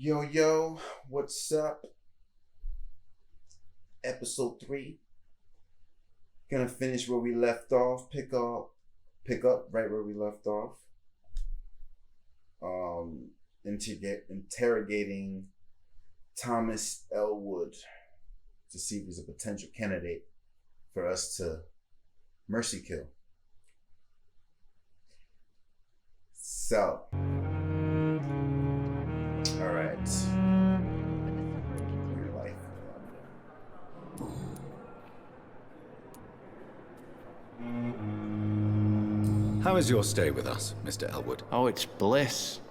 Yo, yo, what's up? Episode 3. Gonna finish where we left off, pick up right where we left off. Interrogating Thomas Elwood to see if he's a potential candidate for us to mercy kill. So, all right. Your life. How is your stay with us, Mr. Elwood? Oh, it's bliss.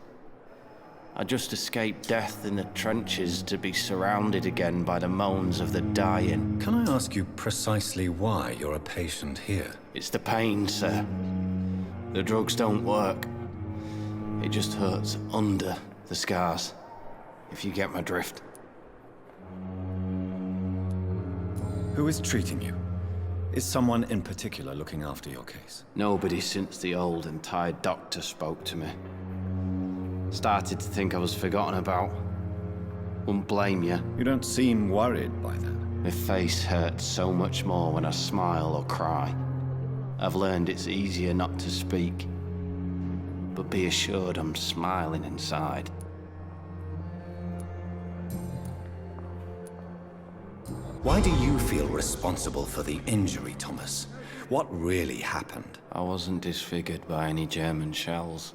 I just escaped death in the trenches to be surrounded again by the moans of the dying. Can I ask you precisely why you're a patient here? It's the pain, sir. The drugs don't work. It just hurts under the scars, if you get my drift. Who is treating you? Is someone in particular looking after your case? Nobody since the old and tired doctor spoke to me. Started to think I was forgotten about. Wouldn't blame you. You don't seem worried by that. My face hurts so much more when I smile or cry. I've learned it's easier not to speak. But be assured I'm smiling inside. Why do you feel responsible for the injury, Thomas? What really happened? I wasn't disfigured by any German shells.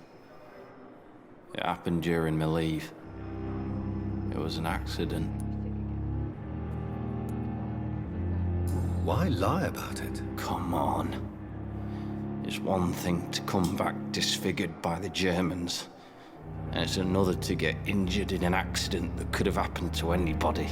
It happened during my leave. It was an accident. Why lie about it? Come on. It's one thing to come back disfigured by the Germans, and it's another to get injured in an accident that could have happened to anybody.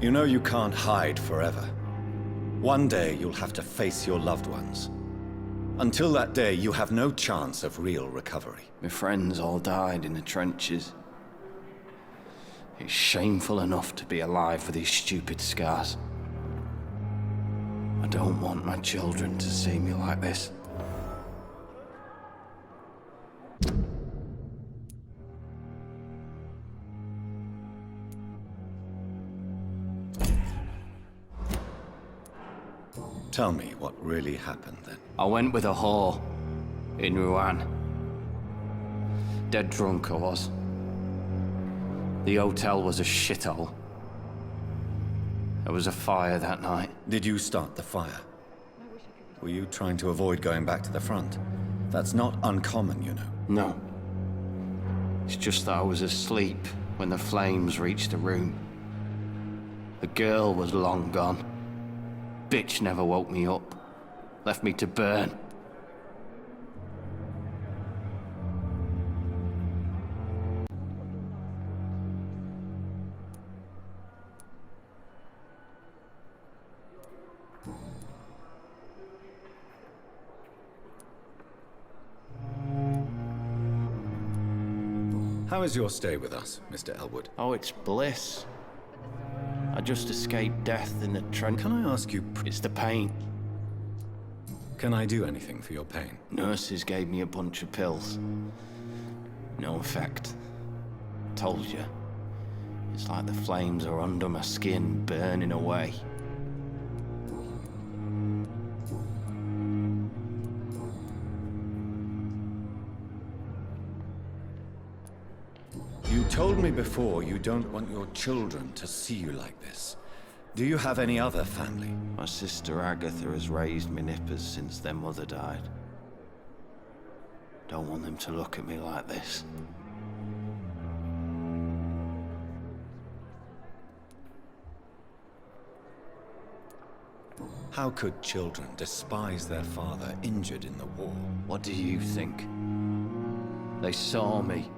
You know you can't hide forever. One day you'll have to face your loved ones. Until that day, you have no chance of real recovery. My friends all died in the trenches. It's shameful enough to be alive with these stupid scars. I don't want my children to see me like this. Tell me what really happened then. I went with a whore in Rouen. Dead drunk I was. The hotel was a shithole. There was a fire that night. Did you start the fire? Were you trying to avoid going back to the front? That's not uncommon, you know. No. It's just that I was asleep when the flames reached the room. The girl was long gone. Bitch never woke me up. Left me to burn. How is your stay with us, Mr. Elwood? Oh, it's bliss. I just escaped death in the trench. Can I ask you, It's the pain. can I do anything for your pain? Nurses gave me a bunch of pills. No effect. Told you. It's like the flames are under my skin, burning away. You told me before you don't want your children to see you like this. Do you have any other family? My sister Agatha has raised me nippers since their mother died. Don't want them to look at me like this. How could children despise their father injured in the war? What do you think? They saw me.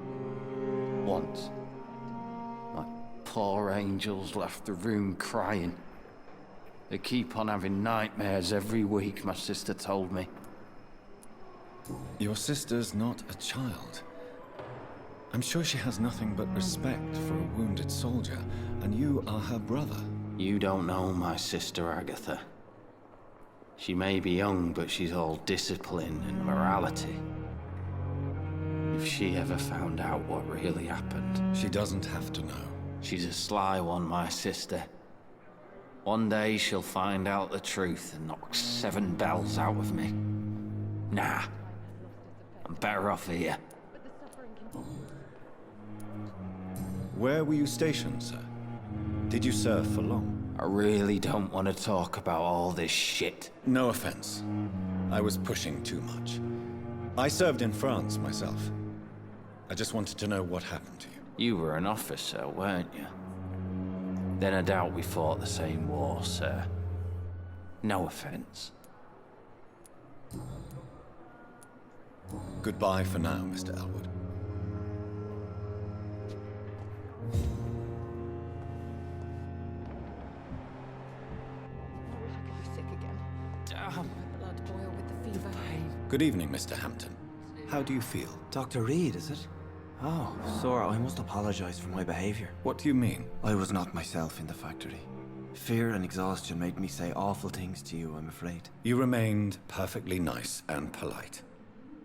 Once. My poor angels left the room crying. They keep on having nightmares every week, my sister told me. Your sister's not a child. I'm sure she has nothing but respect for a wounded soldier, and you are her brother. You don't know my sister Agatha. She may be young, but she's all discipline and morality. If she ever found out what really happened... She doesn't have to know. She's a sly one, my sister. One day she'll find out the truth and knock 7 bells out of me. Nah. I'm better off here. Where were you stationed, sir? Did you serve for long? I really don't want to talk about all this shit. No offense. I was pushing too much. I served in France myself. I just wanted to know what happened to you. You were an officer, weren't you? Then I doubt we fought the same war, sir. No offense. Goodbye for now, Mr. Elwood. Damn. Blood boil with the fever. Good evening, Mr. Hampton. How do you feel? Dr. Reed, is it? Oh, sir, I must apologize for my behavior. What do you mean? I was not myself in the factory. Fear and exhaustion made me say awful things to you, I'm afraid. You remained perfectly nice and polite.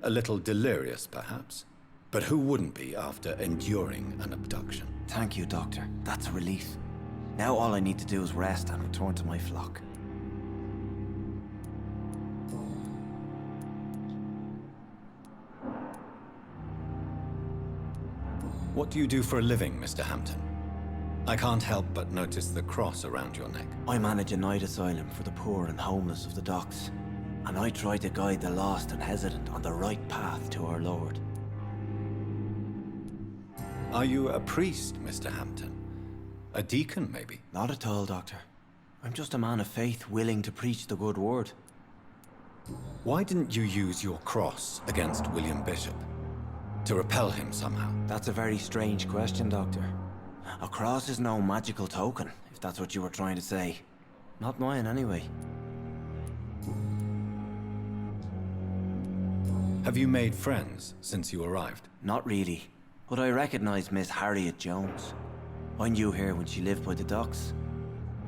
A little delirious, perhaps. But who wouldn't be after enduring an abduction? Thank you, Doctor. That's a relief. Now all I need to do is rest and return to my flock. What do you do for a living, Mr. Hampton? I can't help but notice the cross around your neck. I manage a night asylum for the poor and homeless of the docks. And I try to guide the lost and hesitant on the right path to our Lord. Are you a priest, Mr. Hampton? A deacon, maybe? Not at all, Doctor. I'm just a man of faith willing to preach the good word. Why didn't you use your cross against William Bishop? To repel him somehow? That's a very strange question, Doctor. A cross is no magical token, if that's what you were trying to say. Not mine, anyway. Have you made friends since you arrived? Not really. But I recognize Miss Harriet Jones. I knew her when she lived by the docks.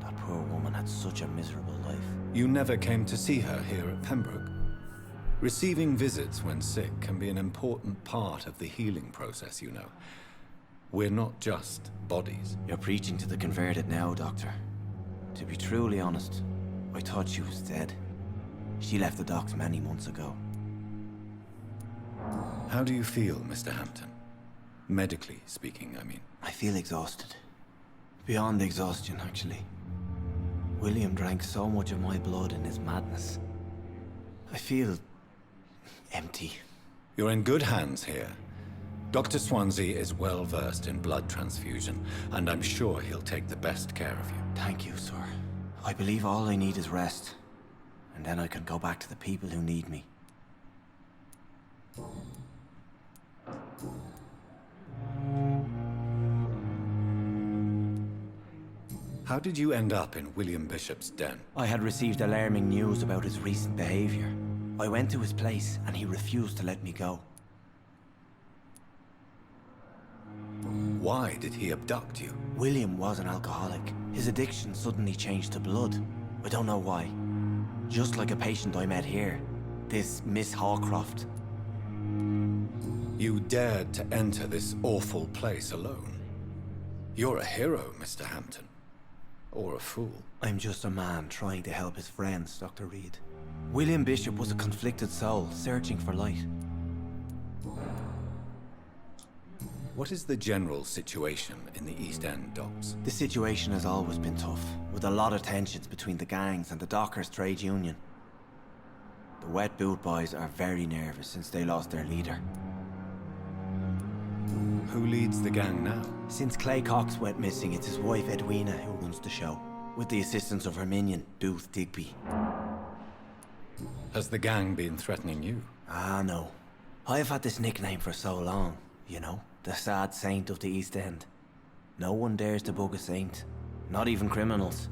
That poor woman had such a miserable life. You never came to see her here at Pembroke? Receiving visits when sick can be an important part of the healing process, you know. We're not just bodies. You're preaching to the converted now, Doctor. To be truly honest, I thought she was dead. She left the docks many months ago. How do you feel, Mr. Hampton? Medically speaking, I mean. I feel exhausted. Beyond exhaustion, actually. William drank so much of my blood in his madness. I feel... empty. You're in good hands here. Dr. Swansea is well versed in blood transfusion, and I'm sure he'll take the best care of you. Thank you, sir. I believe all I need is rest. And then I can go back to the people who need me. How did you end up in William Bishop's den? I had received alarming news about his recent behavior. I went to his place and he refused to let me go. Why did he abduct you? William was an alcoholic. His addiction suddenly changed to blood. I don't know why. Just like a patient I met here. This Miss Hawcroft. You dared to enter this awful place alone. You're a hero, Mr. Hampton. Or a fool. I'm just a man trying to help his friends, Dr. Reed. William Bishop was a conflicted soul, searching for light. What is the general situation in the East End docks? The situation has always been tough, with a lot of tensions between the gangs and the dockers' trade union. The Wet Boot Boys are very nervous since they lost their leader. Who leads the gang now? Since Clay Cox went missing, it's his wife Edwina who runs the show, with the assistance of her minion, Booth Digby. Has the gang been threatening you? Ah, no. I've had this nickname for so long, you know, the sad saint of the East End. No one dares to bug a saint, not even criminals.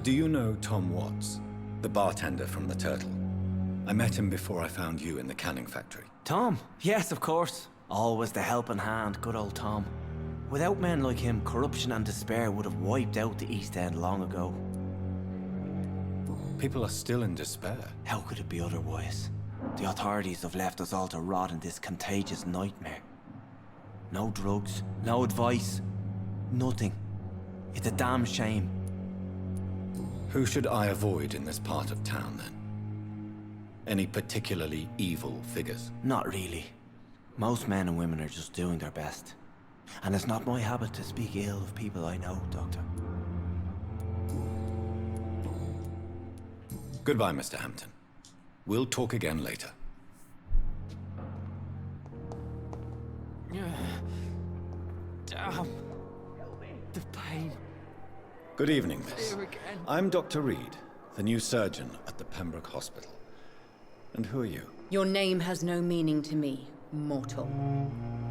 Do you know Tom Watts, the bartender from the Turtle? I met him before I found you in the canning factory. Tom? Yes, of course. Always the helping hand, good old Tom. Without men like him, corruption and despair would have wiped out the East End long ago. People are still in despair. How could it be otherwise? The authorities have left us all to rot in this contagious nightmare. No drugs, no advice, nothing. It's a damn shame. Who should I avoid in this part of town, then? Any particularly evil figures? Not really. Most men and women are just doing their best. And it's not my habit to speak ill of people I know, Doctor. Goodbye, Mr. Hampton. We'll talk again later. Damn. The pain. Good evening, miss. Here again. I'm Dr. Reed, the new surgeon at the Pembroke Hospital. And who are you? Your name has no meaning to me, mortal.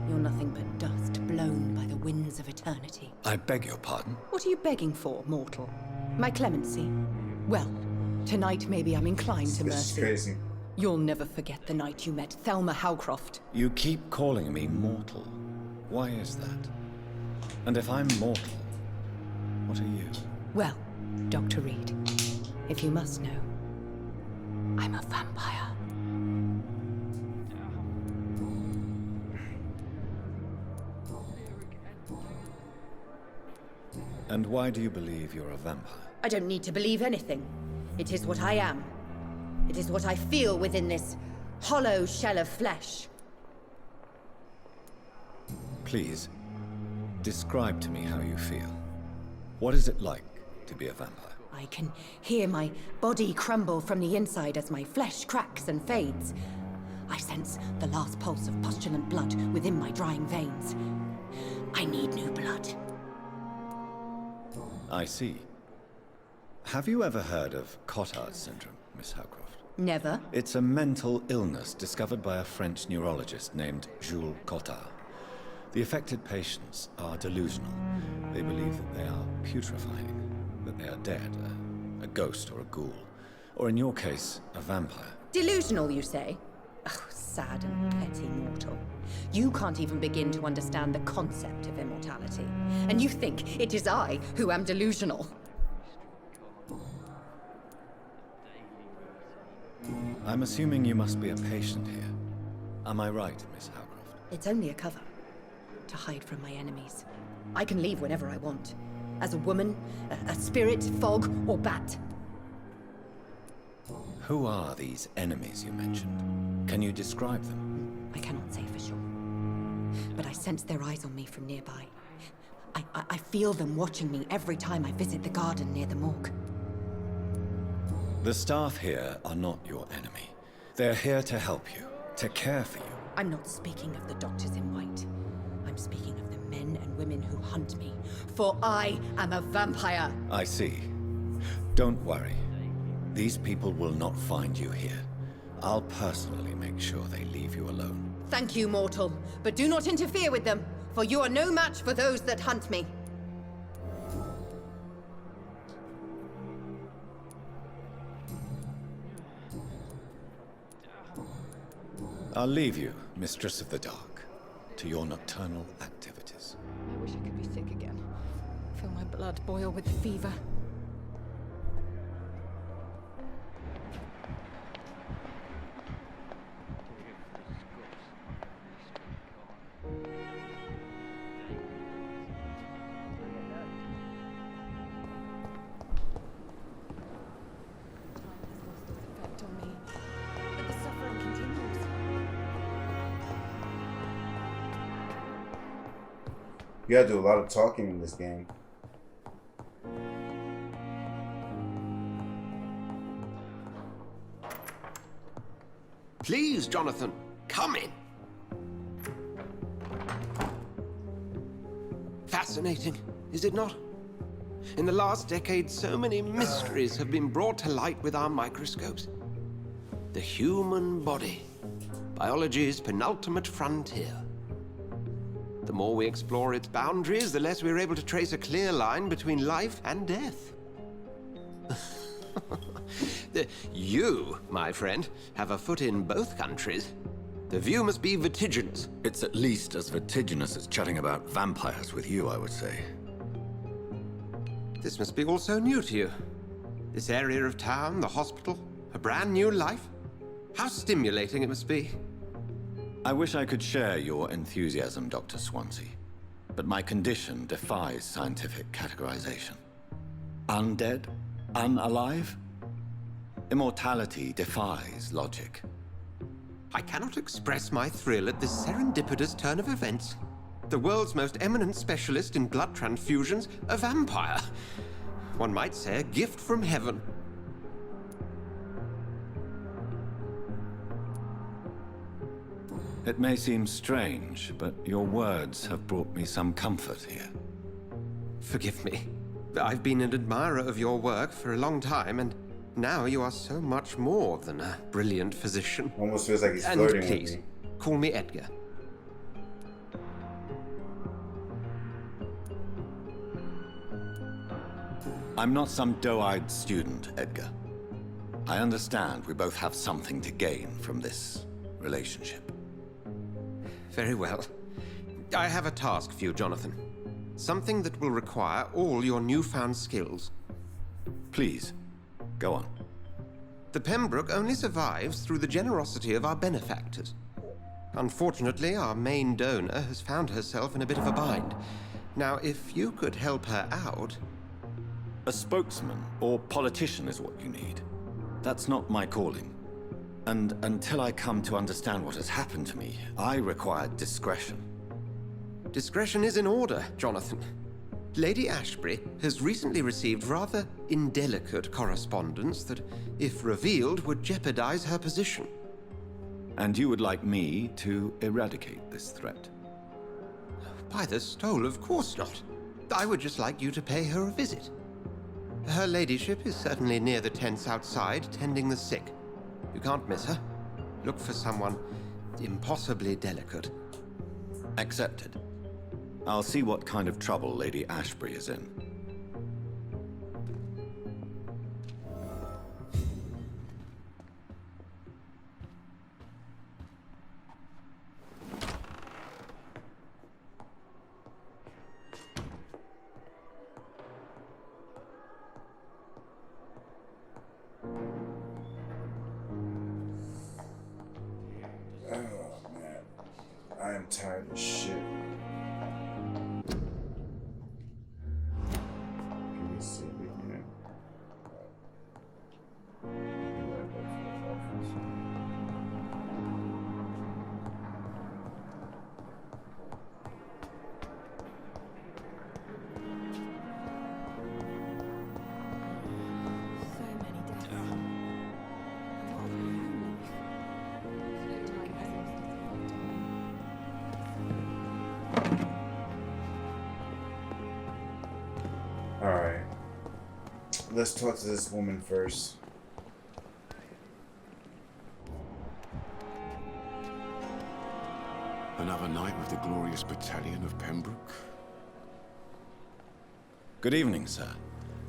You're nothing but dust blown by the winds of eternity. I beg your pardon? What are you begging for, mortal? My clemency? Well, tonight maybe I'm inclined to This is mercy. crazy. You'll never forget the night you met Thelma Howcroft. You keep calling me mortal. Why is that? And if I'm mortal, what are you? Well, Dr. Reed, if you must know, I'm a vampire. And why do you believe you're a vampire? I don't need to believe anything. It is what I am. It is what I feel within this hollow shell of flesh. Please, describe to me how you feel. What is it like to be a vampire? I can hear my body crumble from the inside as my flesh cracks and fades. I sense the last pulse of postulant blood within my drying veins. I need new blood. I see. Have you ever heard of Cotard syndrome, Miss Howcroft? Never. It's a mental illness discovered by a French neurologist named Jules Cotard. The affected patients are delusional. They believe that they are putrefying, that they are dead, a ghost or a ghoul, or in your case, a vampire. Delusional, you say? Oh, sad and petty mortal. You can't even begin to understand the concept of immortality. And you think it is I who am delusional. I'm assuming you must be a patient here. Am I right, Miss Howcroft? It's only a cover. To hide from my enemies. I can leave whenever I want. As a woman, a spirit, fog, or bat. Who are these enemies you mentioned? Can you describe them? I cannot say for sure. But I sense their eyes on me from nearby. I feel them watching me every time I visit the garden near the morgue. The staff here are not your enemy. They're here to help you, to care for you. I'm not speaking of the doctors in white. I'm speaking of the men and women who hunt me. For I am a vampire. I see. Don't worry. These people will not find you here. I'll personally make sure they leave you alone. Thank you, mortal. But do not interfere with them, for you are no match for those that hunt me. I'll leave you, Mistress of the Dark, to your nocturnal activities. I wish I could be sick again. Feel my blood boil with fever. You gotta do a lot of talking in this game. Please, Jonathan, come in. Fascinating, is it not? In the last decade, so many mysteries have been brought to light with our microscopes. The human body, biology's penultimate frontier. The more we explore its boundaries, the less we're able to trace a clear line between life and death. You, my friend, have a foot in both countries. The view must be vertiginous. It's at least as vertiginous as chatting about vampires with you, I would say. This must be all so new to you. This area of town, the hospital, a brand new life. How stimulating it must be. I wish I could share your enthusiasm, Dr. Swansea, but my condition defies scientific categorization. Undead? Unalive? Immortality defies logic. I cannot express my thrill at this serendipitous turn of events. The world's most eminent specialist in blood transfusions, a vampire. One might say a gift from heaven. It may seem strange, but your words have brought me some comfort here. Forgive me. I've been an admirer of your work for a long time, and now you are so much more than a brilliant physician. Almost feels like he's And flirting please, with me. call me Edgar. I'm not some doe-eyed student, Edgar. I understand we both have something to gain from this relationship. Very well. I have a task for you, Jonathan. Something that will require all your newfound skills. Please, go on. The Pembroke only survives through the generosity of our benefactors. Unfortunately, our main donor has found herself in a bit of a bind. Now, if you could help her out... A spokesman or politician is what you need. That's not my calling. And until I come to understand what has happened to me, I require discretion. Discretion is in order, Jonathan. Lady Ashbury has recently received rather indelicate correspondence that, if revealed, would jeopardize her position. And you would like me to eradicate this threat? By the stole, of course not. I would just like you to pay her a visit. Her ladyship is certainly near the tents outside, tending the sick. You can't miss her. Look for someone impossibly delicate. Accepted. I'll see what kind of trouble Lady Ashbury is in. Oh man, I am tired of shit. Can you see me here? Alright. Let's talk to this woman first. Another night with the glorious battalion of Pembroke. Good evening, sir.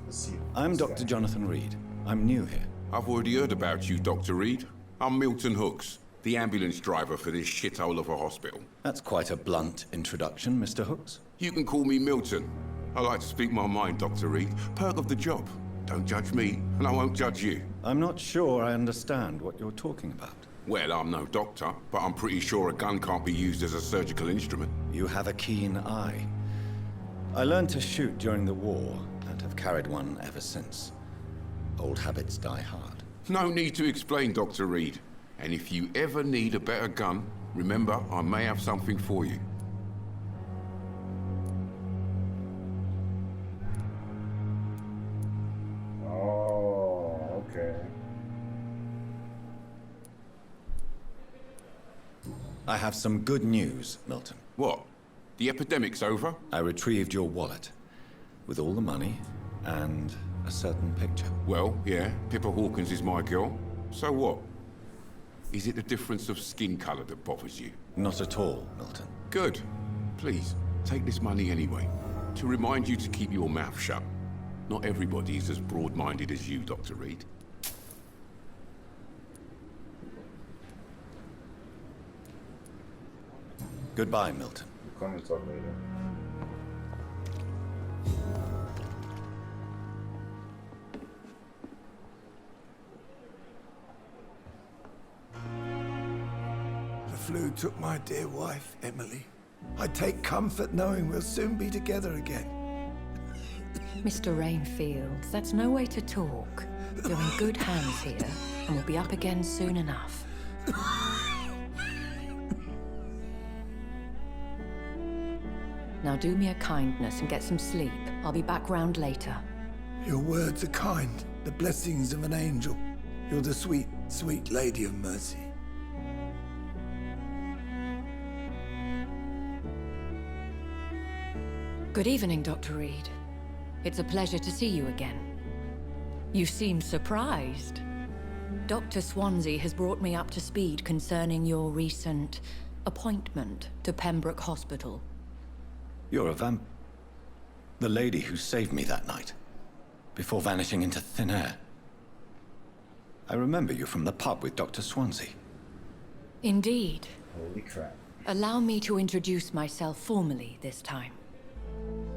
Let's see. I'm this Dr. guy. Jonathan Reed. I'm new here. I've already heard about you, Dr. Reed. I'm Milton Hooks, the ambulance driver for this shithole of a hospital. That's quite a blunt introduction, Mr. Hooks. You can call me Milton. I like to speak my mind, Dr. Reed. Perk of the job. Don't judge me, and I won't judge you. I'm not sure I understand what you're talking about. Well, I'm no doctor, but I'm pretty sure a gun can't be used as a surgical instrument. You have a keen eye. I learned to shoot during the war, and have carried one ever since. Old habits die hard. No need to explain, Dr. Reed. And if you ever need a better gun, remember, I may have something for you. Oh, okay. I have some good news, Milton. What? The epidemic's over? I retrieved your wallet, with all the money, and a certain picture. Well, yeah, Pippa Hawkins is my girl. So what? Is it the difference of skin color that bothers you? Not at all, Milton. Good. Please, take this money anyway. To remind you to keep your mouth shut. Not everybody is as broad-minded as you, Dr. Reed. Goodbye, Milton. We'll come and talk later. The flu took my dear wife, Emily. I take comfort knowing we'll soon be together again. Mr. Rainfield, that's no way to talk. You're in good hands here, and we'll be up again soon enough. Now do me a kindness and get some sleep. I'll be back round later. Your words are kind, the blessings of an angel. You're the sweet, sweet Lady of Mercy. Good evening, Dr. Reed. It's a pleasure to see you again. You seem surprised. Dr. Swansea has brought me up to speed concerning your recent appointment to Pembroke Hospital. You're a the lady who saved me that night, before vanishing into thin air. I remember you from the pub with Dr. Swansea. Indeed. Holy crap. Allow me to introduce myself formally this time.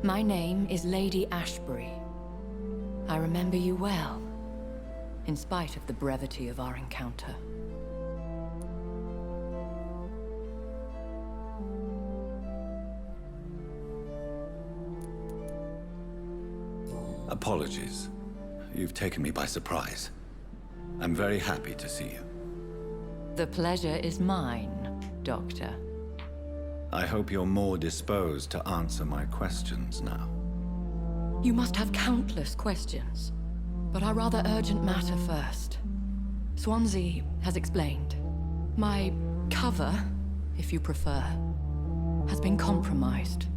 My name is Lady Ashbury. I remember you well, in spite of the brevity of our encounter. Apologies. You've taken me by surprise. I'm very happy to see you. The pleasure is mine, Doctor. I hope you're more disposed to answer my questions now. You must have countless questions, but our rather urgent matter first. Swansea has explained. My cover, if you prefer, has been compromised.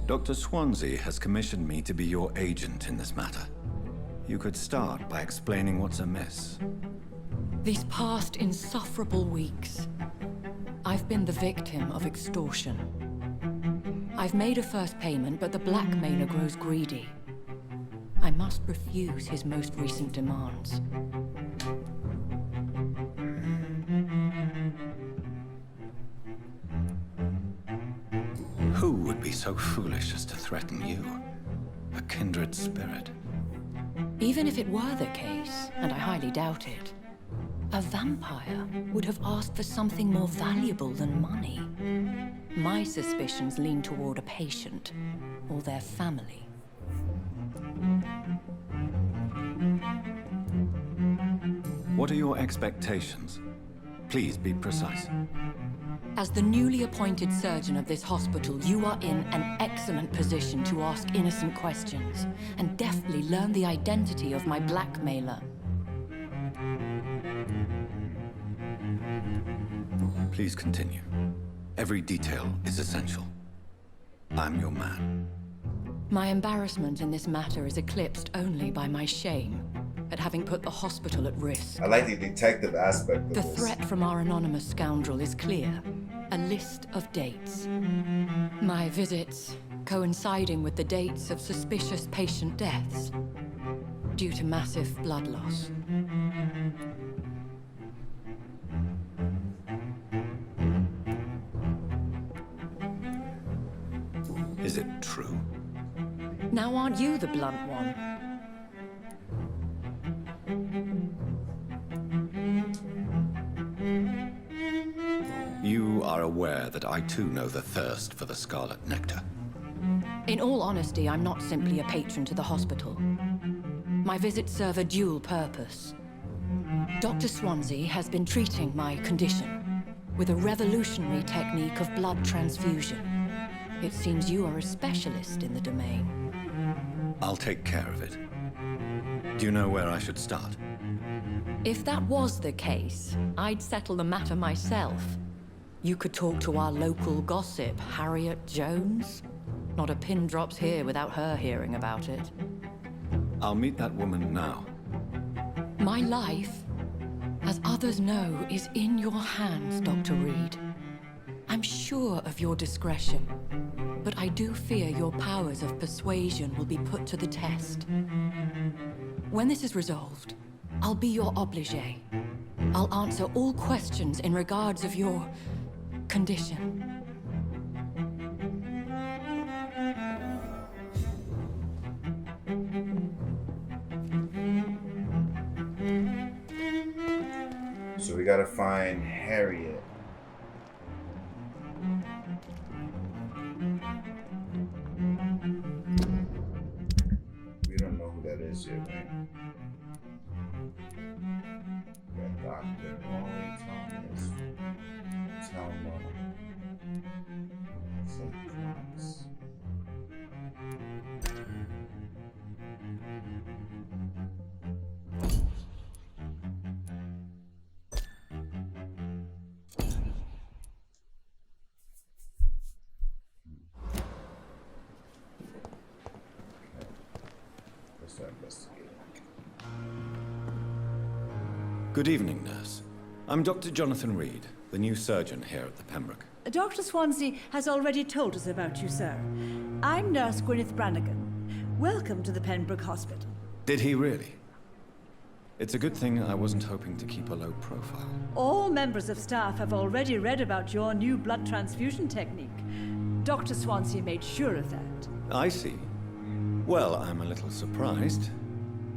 Dr. Swansea has commissioned me to be your agent in this matter. You could start by explaining what's amiss. These past insufferable weeks, I've been the victim of extortion. I've made a first payment, but the blackmailer grows greedy. I must refuse his most recent demands. Who would be so foolish as to threaten you? A kindred spirit. Even if it were the case, and I highly doubt it, a vampire would have asked for something more valuable than money. My suspicions lean toward a patient or their family. What are your expectations? Please be precise. As the newly appointed surgeon of this hospital, you are in an excellent position to ask innocent questions and deftly learn the identity of my blackmailer. Please continue. Every detail is essential. I'm your man. My embarrassment in this matter is eclipsed only by my shame at having put the hospital at risk. I like the detective aspect of The this. threat from our anonymous scoundrel is clear. A list of dates. My visits coinciding with the dates of suspicious patient deaths due to massive blood loss. Is it true? Now aren't you the blunt one? You are aware that I too know the thirst for the scarlet nectar. In all honesty, I'm not simply a patron to the hospital. My visits serve a dual purpose. Dr. Swansea has been treating my condition with a revolutionary technique of blood transfusion. It seems you are a specialist in the domain. I'll take care of it. Do you know where I should start? If that was the case, I'd settle the matter myself. You could talk to our local gossip, Harriet Jones. Not a pin drops here without her hearing about it. I'll meet that woman now. My life, as others know, is in your hands, Dr. Reed. I'm sure of your discretion, but I do fear your powers of persuasion will be put to the test. When this is resolved, I'll be your obligé. I'll answer all questions in regards of your condition. So we gotta find Harriet. We don't know who that is yet, right? We got Dr. Molly Thomas. Telma. St. Thomas. Let's investigate. Good evening, nurse. I'm Dr. Jonathan Reed, the new surgeon here at the Pembroke. Dr. Swansea has already told us about you, sir. I'm Nurse Gwyneth Brannigan. Welcome to the Pembroke Hospital. Did he really? It's a good thing I wasn't hoping to keep a low profile. All members of staff have already read about your new blood transfusion technique. Dr. Swansea made sure of that. I see. Well, I'm a little surprised,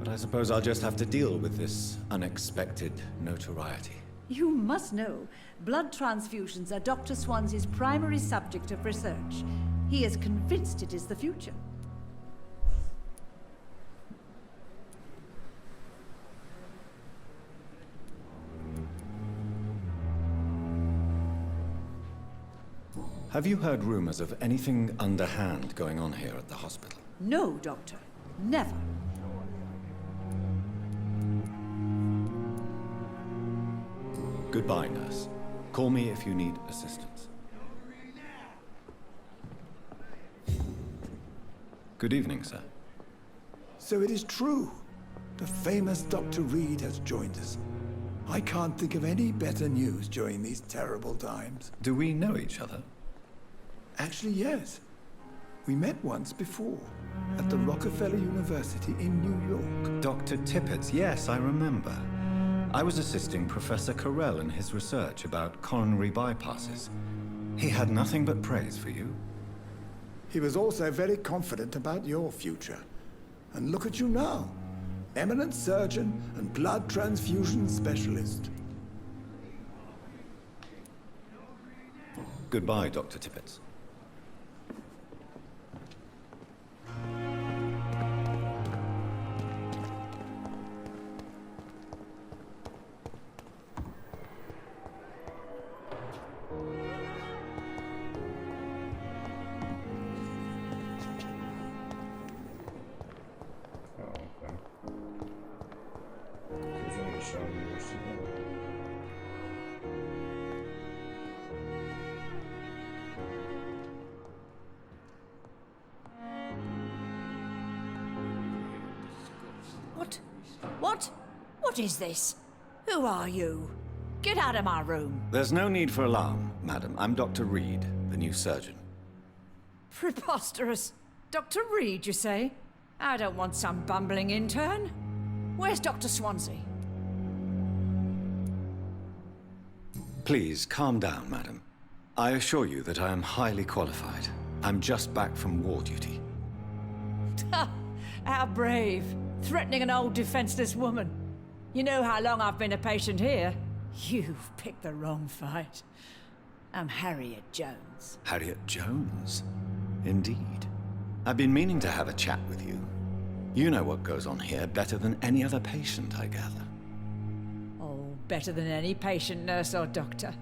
but I suppose I'll just have to deal with this unexpected notoriety. You must know, blood transfusions are Dr. Swansea's primary subject of research. He is convinced it is the future. Have you heard rumors of anything underhand going on here at the hospital? No, Doctor. Never. Goodbye, nurse. Call me if you need assistance. Good evening, sir. So it is true. The famous Dr. Reed has joined us. I can't think of any better news during these terrible times. Do we know each other? Actually, yes. We met once before, at the Rockefeller University in New York. Dr. Tippett, yes, I remember. I was assisting Professor Carell in his research about coronary bypasses. He had nothing but praise for you. He was also very confident about your future. And look at you now. Eminent surgeon and blood transfusion specialist. Goodbye, Dr. Tippett. What is this? Who are you? Get out of my room. There's no need for alarm, madam. I'm Dr. Reed, the new surgeon. Preposterous. Dr. Reed, you say? I don't want some bumbling intern. Where's Dr. Swansea? Please, calm down, madam. I assure you that I am highly qualified. I'm just back from war duty. How brave. Threatening an old defenseless woman. You know how long I've been a patient here? You've picked the wrong fight. I'm Harriet Jones. Harriet Jones? Indeed. I've been meaning to have a chat with you. You know what goes on here better than any other patient, I gather. Oh, better than any patient, nurse or doctor.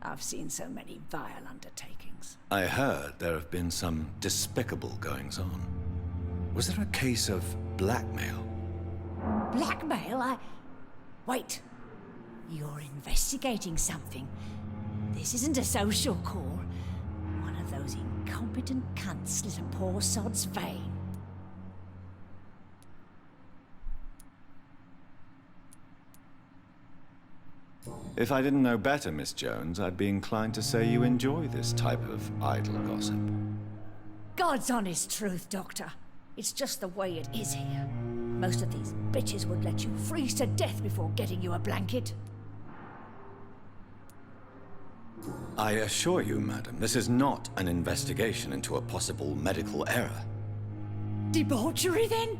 I've seen so many vile undertakings. I heard there have been some despicable goings-on. Was there a case of blackmail? Blackmail? Wait. You're investigating something. This isn't a social call. One of those incompetent cunts slit a poor sod's vein. If I didn't know better, Miss Jones, I'd be inclined to say you enjoy this type of idle gossip. God's honest truth, Doctor. It's just the way it is here. Most of these bitches would let you freeze to death before getting you a blanket. I assure you, madam, this is not an investigation into a possible medical error. Debauchery, then?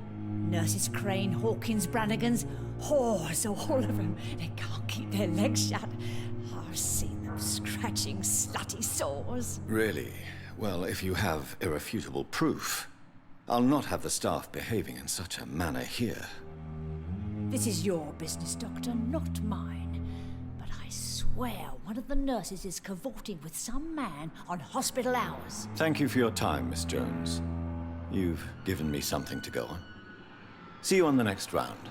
Nurses Crane, Hawkins, Brannigans, whores, all of them. They can't keep their legs shut. I've seen them scratching slutty sores. Really? Well, if you have irrefutable proof, I'll not have the staff behaving in such a manner here. This is your business, Doctor, not mine. But I swear one of the nurses is cavorting with some man on hospital hours. Thank you for your time, Miss Jones. You've given me something to go on. See you on the next round.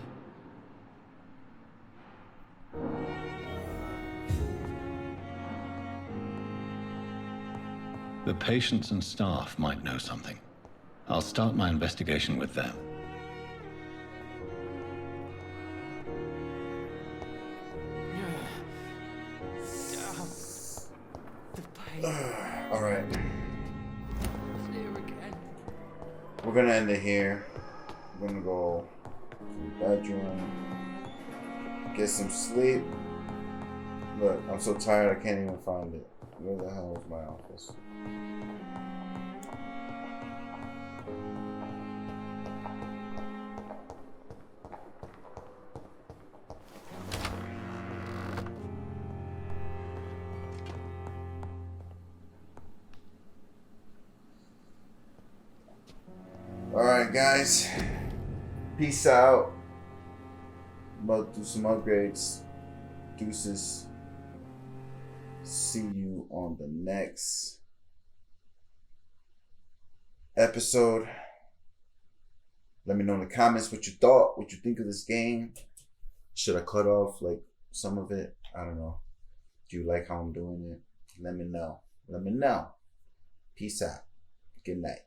The patients and staff might know something. I'll start my investigation with them. All right. We're gonna end it here. We're gonna go to the bedroom, get some sleep. Look, I'm so tired I can't even find it. Where the hell is my office? Alright guys, peace out. I'm about to do some upgrades. Deuces. See you on the next episode. Let me know in the comments what you thought, what you think of this game. Should I cut off like some of it? I don't know. Do you like how I'm doing it? Let me know. Let me know. Peace out. Good night.